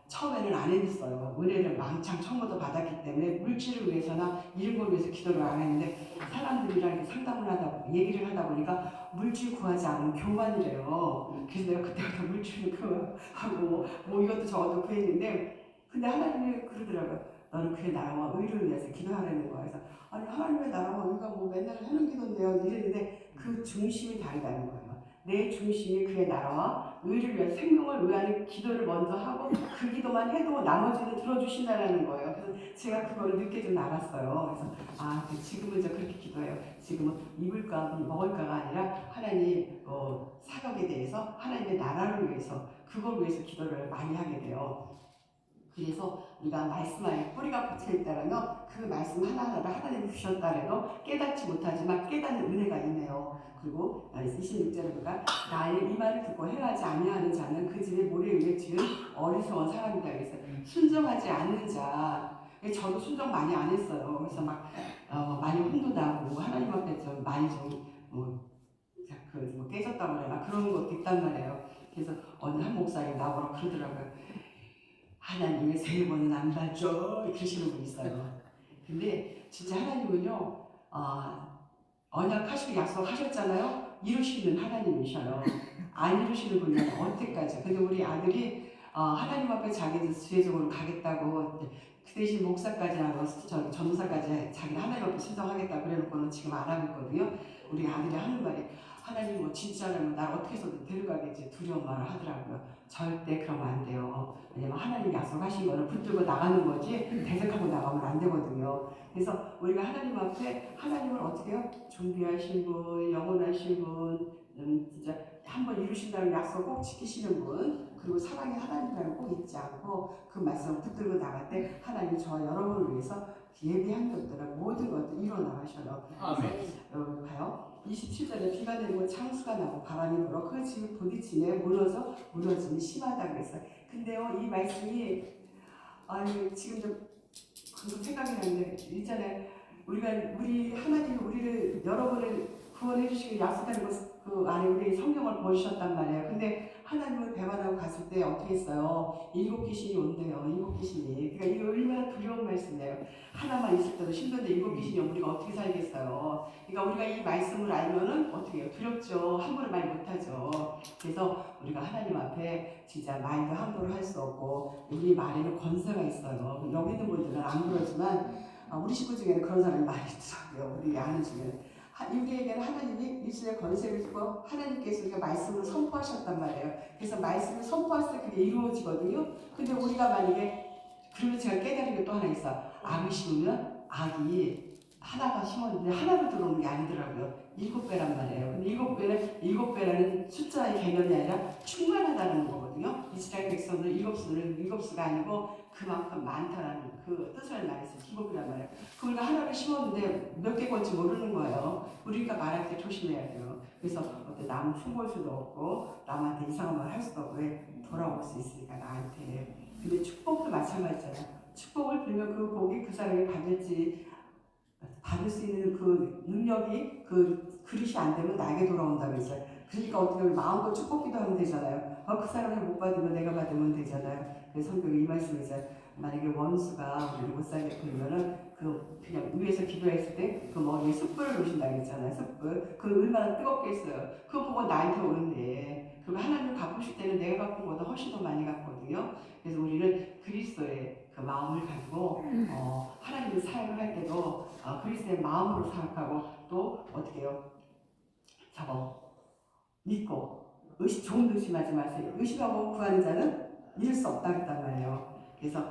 처음에는 안 했어요. 은혜를 왕창 처음부터 받았기 때문에 물질을 위해서나 이런 걸 위해서 기도를 안 했는데 사람들이랑 이렇게 상담을 얘기를 하다 보니까 물질 구하지 않으면 교만이래요. 그래서 내가 그때부터 물질을 구하고 뭐 이것도 저것도 구했는데 근데 하나님이 그러더라고요. 너는 그의 나라와 의를 위해서 기도하라는 거야. 그래서 아니 하나님의 나라와 의가 뭐 맨날 하는 기도인데요 이랬는데 그 중심이 다르다는 거예요. 내 중심이 그의 나라와 의를 위해 생명을 위하는 기도를 먼저 하고 그 기도만 해도 나머지는 들어주신다는 거예요. 그래서 제가 그거를 늦게 좀 알았어요. 그래서 지금은 저 그렇게 기도해요. 지금은 입을까 먹을까가 아니라 하나님 사역에 대해서 하나님의 나라를 위해서 그걸 위해서 기도를 많이 하게 돼요. 그래서 우리가 말씀 안에 뿌리가 붙여있다면 그 말씀 하나하나를 하나님이 주셨다래도 깨닫지 못하지만 깨닫는 은혜가 있네요. 그리고 26절에 보니까 나의 이 말을 듣고 행하지 아니하는 자는 그 집의 모래 위에 지은 어리석은 사람이다. 그래서 순종하지 않는 자. 저도 순종 많이 안 했어요. 그래서 막 많이 혼도 나고 하나님 앞에 좀 많이 깨졌다고 그러나 그런 것도 있단 말이에요. 그래서 어느 한 목사님 나오라 그러더라고요. 하나님의 세 번은 안 받죠. 그러시는 분 있어요. 근데 진짜 하나님은요, 언약하시고 약속하셨잖아요. 이루시는 하나님이셔요. 안 이루시는 분은 언제까지. 근데 우리 아들이 하나님 앞에 자기는 주제적으로 가겠다고 그 대신 목사까지 하고 전도사까지 자기는 하나님 앞에 순종하겠다 그래놓고는 지금 안 하고 있거든요. 우리 아들이 하는 말이 하나님 뭐 진짜라면 날 어떻게 해서든 데려가겠지 두려운 말을 하더라고요. 절대 그러면 안 돼요. 왜냐면 하나님 약속하신 거는 붙들고 나가는 거지 대적하고 나가면 안 되거든요. 그래서 우리가 하나님 앞에 하나님을 어떻게 해요? 존귀하신 분, 영원하신 분, 진짜 한번 이루신다는 약속 꼭 지키시는 분, 그리고 사랑의 하나님이라는 꼭 잊지 않고 그 말씀을 붙들고 나갈 때 하나님 저와 여러분을 위해서 예비한 것들은 모든 것들 이루어 나가셔요. 아멘. 여러분 봐요. 27절에 비가 내리고 창수가 나고 바람이 불어 그 집이 부딪히며 무너짐이 심하다 그랬어요. 근데요 이 말씀이 지금 좀 방금 생각이 나는데 이전에 우리 하나님이 우리를 여러분을 구원해 주시고 약속하는 그 안에 우리 성경을 보여주셨단 말이에요. 근데 하나님을 배반하고 갔을 때 어떻게 했어요? 7 귀신이 온대요. 7 귀신이. 그러니까 이거 얼마나 두려운 말씀이에요. 하나만 있을 때도 힘든데 7 귀신이 오면 우리가 어떻게 살겠어요? 그러니까 우리가 이 말씀을 알면은 어떻게 해요? 두렵죠. 함부로 말 못하죠. 그래서 우리가 하나님 앞에 진짜 말도 함부로 할 수 없고 우리 말에는 권세가 있어요. 여기 있는 분들은 안 그러지만 우리 식구 중에는 그런 사람이 많이 있더라고요. 우리 아는 중에는. 우리에게는 하나님이 일주일에 권세를 주고 하나님께서 우리가 말씀을 선포하셨단 말이에요. 그래서 말씀을 선포했을 때 그게 이루어지거든요. 근데 우리가 만약에 그러면 제가 깨달은 게 또 하나 있어. 악을 심으면 악이 하나가 심었는데 하나로 들어오는 게 아니더라고요. 7배란 말이에요. 근데 7배라는 숫자의 개념이 아니라 충만하다는 거거든요. 이스라엘 백성들 7수가 아니고 그만큼 많다라는 그 뜻을 말했어요. 7이란 말이에요. 우리가 하나를 심었는데 몇 개 건지 모르는 거예요. 우리가 말할 때 조심해야 돼요. 그래서 어떤 남 흉볼 수도 없고 남한테 이상한 말 할 수도 없고 돌아올 수 있으니까 나한테. 근데 축복도 마찬가지잖아요. 축복을 빌면 그 복이 그 사람이 받을 수 있는 그 능력이 그 그릇이 안 되면 나에게 돌아온다고 했어요. 그러니까 어떻게 보면 마음껏 축복 기도하면 되잖아요. 그 사람이 못 받으면 내가 받으면 되잖아요. 그래서 성경에 이 말씀이죠. 만약에 원수가 우리를 못 살게 굴면은 그냥 위에서 기도했을 때 그 머리에 숯불을 놓으신다고 했잖아요. 숯불. 그 얼마나 뜨겁겠어요. 그거 보고 나한테 오는데 그리고 하나님을 갚으실 때는 내가 갚은 것보다 훨씬 더 많이 갚거든요. 그래서 우리는 그리스도의 그 마음을 가지고 하나님을 사역을 할 때도 그리스도의 마음으로 생각하고 또 어떻게 해요? 믿고 좋은 의심하지 마세요. 의심하고 구하는 자는 잃을 수 없다 그랬단 말이에요. 그래서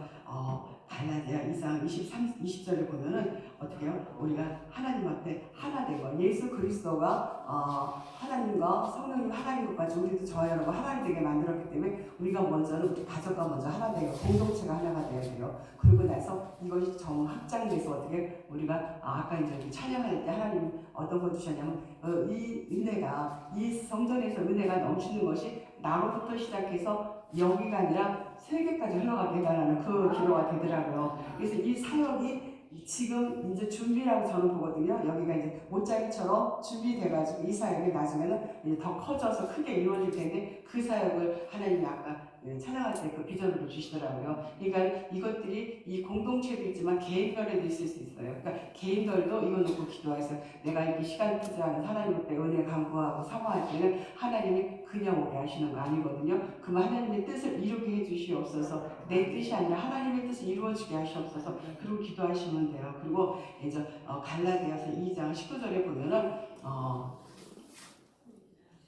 갈라디아 2장 20절에 보면은 어떻게 해요? 우리가 하나님 앞에 하나 되고 예수 그리스도가 하나님과 성령님 하나인 것까지 우리도 저와 여러분 하나님 되게 만들었기 때문에 우리가 먼저는 우리 가족과 먼저 하나 되고 공동체가 하나가 되어야 돼요. 그리고 나서 이것이 확장돼서 어떻게 우리가 아까 이제 찬양할 때 하나님 어떤 거 주셨냐면 이 은혜가 이 성전에서 은혜가 넘치는 것이 나로부터 시작해서 여기가 아니라 세계까지 흘러가게 해달라는 그 기도가 되더라고요. 그래서 이 사역이 지금 이제 준비라고 저는 보거든요. 여기가 이제 옷자리처럼 준비돼가지고 이 사역이 나중에는 이제 더 커져서 크게 이루어질 텐데 그 사역을 하나님이 아까 찬양할 때 그 비전으로 주시더라고요. 그러니까 이것들이 이 공동체도 있지만 개인별에도 있을 수 있어요. 그러니까 개인별도 이거 놓고 기도해서 내가 이렇게 시간 투자하는 하나님 앞에 은혜 간구하고 사모할 때는 하나님이 그냥 오게 하시는 거 아니거든요. 그러면 하나님의 뜻을 이루게 해주시옵소서. 내 뜻이 아니라 하나님의 뜻을 이루어지게 하시옵소서. 그리고 기도하시면 돼요. 그리고 이제 갈라디아서 2장 19절에 보면은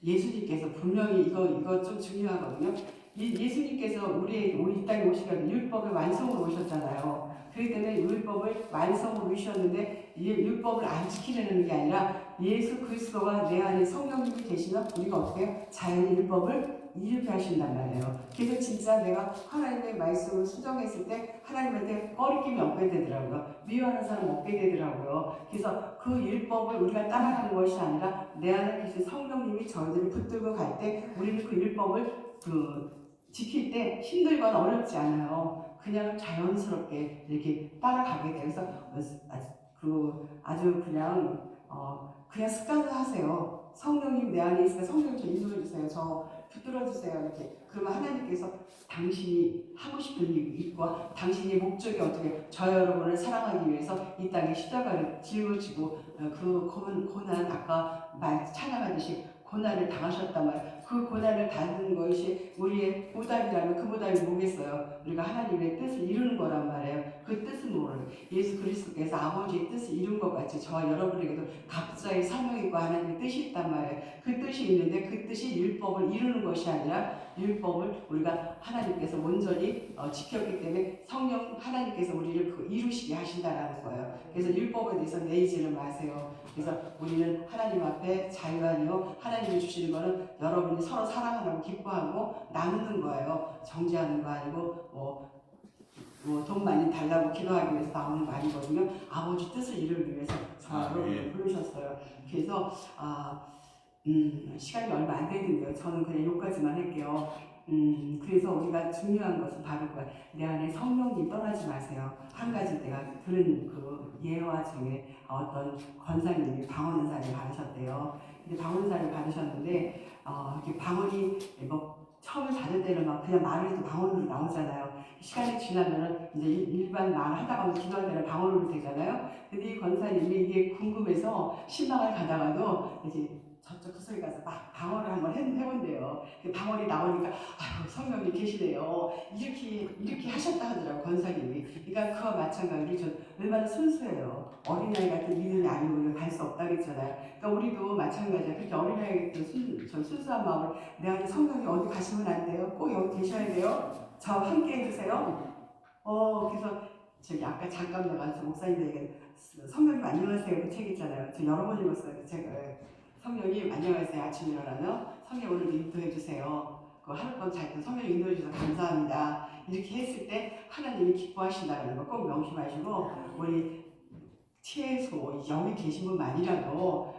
예수님께서 분명히 이거 좀 중요하거든요. 예수님께서 우리 땅에 오시면 율법의 완성으로 오셨잖아요. 그렇기 때문에 율법을 완성으로 오셨는데 율법을 안 지키려는 게 아니라 예수 그리스도가 내 안에 성령님이 계시면 우리가 어떻게 해요? 자연히 율법을 이루게 하신단 말이에요. 그래서 진짜 내가 하나님의 말씀을 수정했을 때 하나님한테 꺼리낌이 없게 되더라고요. 미워하는 사람 없게 되더라고요. 그래서 그 율법을 우리가 따라가는 것이 아니라 내 안에 계신 성령님이 저희들을 붙들고 갈 때 우리는 그 율법을 지킬 때 힘들거나 어렵지 않아요. 그냥 자연스럽게 이렇게 따라가게 돼서 아주 그냥 습관을 하세요. 성령님 내 안에 있으니까 성령 좀 인도해 주세요. 저 붙들어 주세요. 이렇게 그러면 하나님께서 당신이 하고 싶은 일과 당신의 목적이 어떻게 저 여러분을 사랑하기 위해서 이 땅에 십자가를 짊어지고 그 고난 아까 찬양하듯이 고난을 당하셨단 말이에요. 그 고난을 당하는 것이 우리의 보답이라면 그 보답이 뭐겠어요? 우리가 하나님의 뜻을 이루는 거란 말이에요. 그 뜻은 뭐예요? 예수 그리스도께서 아버지의 뜻을 이룬 것 같이 저와 여러분에게도 각자의 사명이 있고 하나님의 뜻이 있단 말이에요. 그 뜻이 있는데 그 뜻이 율법을 이루는 것이 아니라 율법을 우리가 하나님께서 온전히 지켰기 때문에 성령 하나님께서 우리를 이루시게 하신다라는 거예요. 그래서 율법에 대해서 내지는 마세요. 그래서 우리는 하나님 앞에 자유하니요 하나님이 주시는 거는 여러분이 서로 사랑하고 기뻐하고 나누는 거예요. 정죄하는 거 아니고 돈 많이 달라고 기도하기 위해서 나오는 거 아니거든요. 아버지 뜻을 이루기 위해서 저를 부르셨어요. 그래서 시간이 얼마 안 되는데요. 저는 그냥 여기까지만 할게요. 그래서 우리가 중요한 것은 바로 내 안에 성령님 떠나지 마세요. 한 가지 내가 들은 그 예화 중에 어떤 권사님이 방언은사를 받으셨대요. 근데 방언은사를 받으셨는데 이렇게 방언이 처음에 받을 때는 막 그냥 말을 해도 방언으로 나오잖아요. 시간이 지나면은 이제 일반 말 하다가 하면 기도할 때는 방언으로 되잖아요. 근데 이 권사님이 이게 궁금해서 신방을 가다가도 이제 저쪽 구석에 가서 막 방언을 한번 해본대요. 그 방언이 나오니까 아유 성령님 계시네요. 이렇게 하셨다 하더라고 권사님이. 그러니까 그와 마찬가지로 전 얼마나 순수해요. 어린아이 같은 믿음이 아니면 갈 수 없다 그랬잖아요. 그러니까 우리도 마찬가지야. 그렇게 어린아이 같은 순수한 마음을 내 안에 성령이 어디 가시면 안 돼요. 꼭 여기 계셔야 돼요. 저와 함께 해주세요. 그래서 저기 아까 잠깐 내가 저 목사님에게 성령님 안녕하세요 그 책 있잖아요. 저 여러 번 읽었어요 그 책을. 성령님 안녕하세요. 아침에 일어나면 성령 오늘 인도해 주세요. 그 하룻밤 잘 때 성령 인도해 주셔서 감사합니다. 이렇게 했을 때 하나님이 기뻐하신다는 거 꼭 명심하시고 우리 최소 여기 계신 분만이라도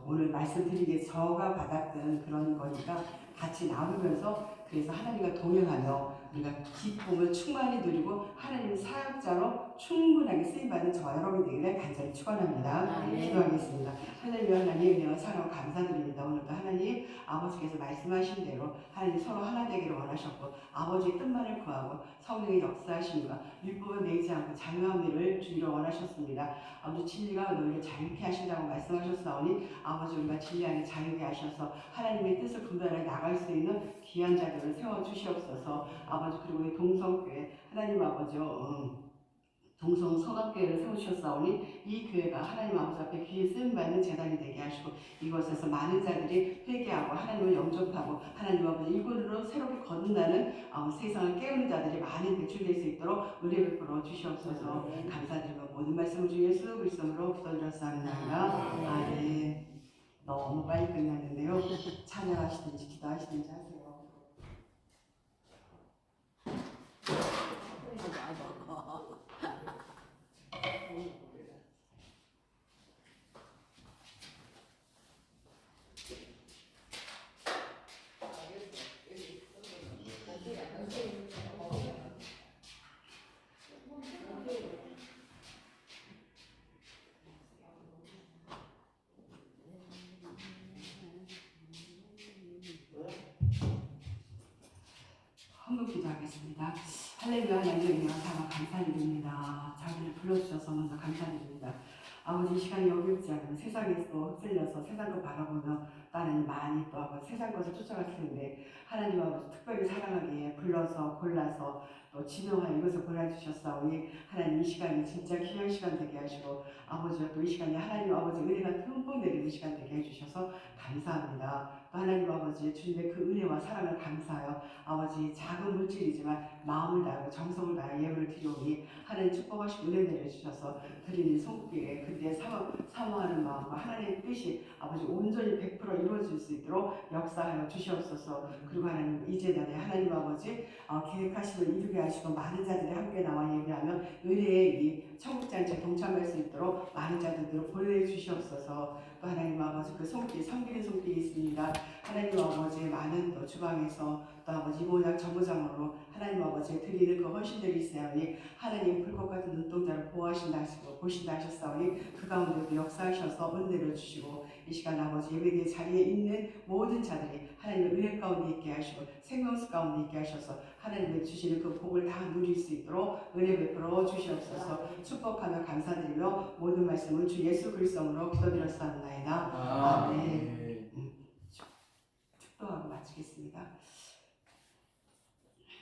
오늘 말씀드리기에 저가 받았던 그런 거니까 같이 나누면서 그래서 하나님과 동행하며 우리가 기쁨을 충만히 누리고 하나님 사역자로 충분하게 쓰임받는 저와 여러분이 되기를 간절히 축원합니다. 기도하겠습니다. 하나님 은혜와 사랑 감사드립니다. 오늘도 하나님 아버지께서 말씀하신 대로 하나님 서로 하나 되기를 원하셨고 아버지의 뜻만을 구하고 성령의 역사하심과 율법을 매이지 않고 자유한 일을 주기를 원하셨습니다. 아버지 진리가 너희를 자유케 하신다고 말씀하셨사오니 아버지 우리가 진리 안에 자유케 하셔서 하나님의 뜻을 분별해 나갈 수 있는 귀한 자들을 세워주시옵소서. 아버지 그리고 이 동성교회 하나님 아버지 동성 성악교회를 세우셨사오니 이 교회가 하나님 아버지 앞에 귀에 쓰임받는 재단이 되게 하시고 이곳에서 많은 자들이 회개하고 하나님을 영접하고 하나님 아버지 일꾼으로 새롭게 거듭나는 세상을 깨우는 자들이 많이 배출될 수 있도록 은혜 베풀어 주시옵소서. 감사드리며 모든 말씀을 주 예수 그리스도로 기도드렸사옵나이다. 아멘. 너무 빨리 끝났는데요. 찬양하시든지 기도하시든지 하세요. 기도하겠습니다. 할렐루야. 하나님의 은혜와 감사드립니다. 저희를 불러주셔서 먼저 감사드립니다. 아버지 이 시간에 여기 없지 않으면 세상에서 흩질려서 세상을 바라보며 나는 많이 또 아버지 세상 것을 쫓아갔을 텐데 하나님 아버지 특별히 사랑하기에 불러서 골라서 또 지명하여 이것을 골라주셨사오니 하나님 이 시간이 진짜 귀한 시간 되게 하시고 아버지와 또 이 시간에 하나님 아버지 은혜가 듬뿍 내리는 시간 되게 해주셔서 감사합니다. 또 하나님 아버지 주님의 그 은혜와 사랑을 감사하여 아버지 작은 물질이지만 마음을 다하고 정성을 다해 예물을 드리오니 하나님 축복하시고 은혜 내려주셔서 드리는 손길에 그때의 사모하는 마음과 하나님의 뜻이 아버지 온전히 100% 이루어질 수 있도록 역사하여 주시옵소서. 그리고 하나님 이제 날에 하나님 아버지 계획하시고 이루게 하시고 많은 자들이 함께 나와 예배하며 은혜의 이 천국잔치에 동참할 수 있도록 많은 자들을 보내주시옵소서. 또 하나님 아버지 그 손길 섬기는 손길이 있습니다. 하나님 아버지 많은 또 주방에서 또 아버지 이모작 저모장으로 하나님 아버지 드리는 그 헌신들이 있사오니 하나님 불꽃 같은 눈동자를 보호하신다 하시고 보신다 하셨사오니 그 가운데도 역사하셔서 은혜를 주시고 이 시간 아버지 예배의 자리에 있는 모든 자들이 하나님의 은혜 가운데 있게 하시고 생명수 가운데 있게 하셔서 하나님의 주시는 그 복을 다 누릴 수 있도록 은혜 베풀어 주시옵소서. 축복하며 감사드리며 모든 말씀을 주 예수 그리스도로 기도드렸사옵나이다. 아멘. 축도하고 마치겠습니다.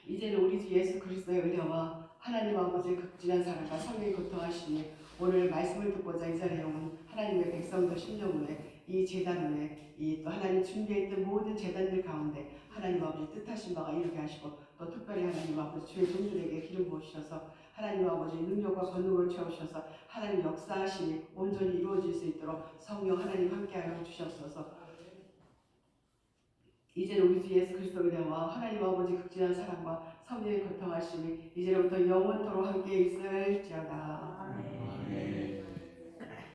이제는 우리 주 예수 그리스도의 은혜와 하나님 아버지의 극진한 사랑과 성령의 고통하시니 오늘 말씀을 듣고자 이 자리에 온 하나님의 백성들 심령문에 이 제단문에 이 또 하나님 준비했던 모든 제단들 가운데 하나님 아버지 뜻하신 바가 이루게 하시고 또 특별히 하나님 아버지 주의 종들에게 기름 부으셔서 하나님 아버지 능력과 권능을 채우셔서 하나님 역사하시니 온전히 이루어질 수 있도록 성령 하나님 함께하여 주시옵소서. 이제는 우리 주 예수 그리스도의 은혜와 하나님 아버지 극진한 사랑과 성령의 고통하심이 이제로부터 영원토록 함께 있을지어다.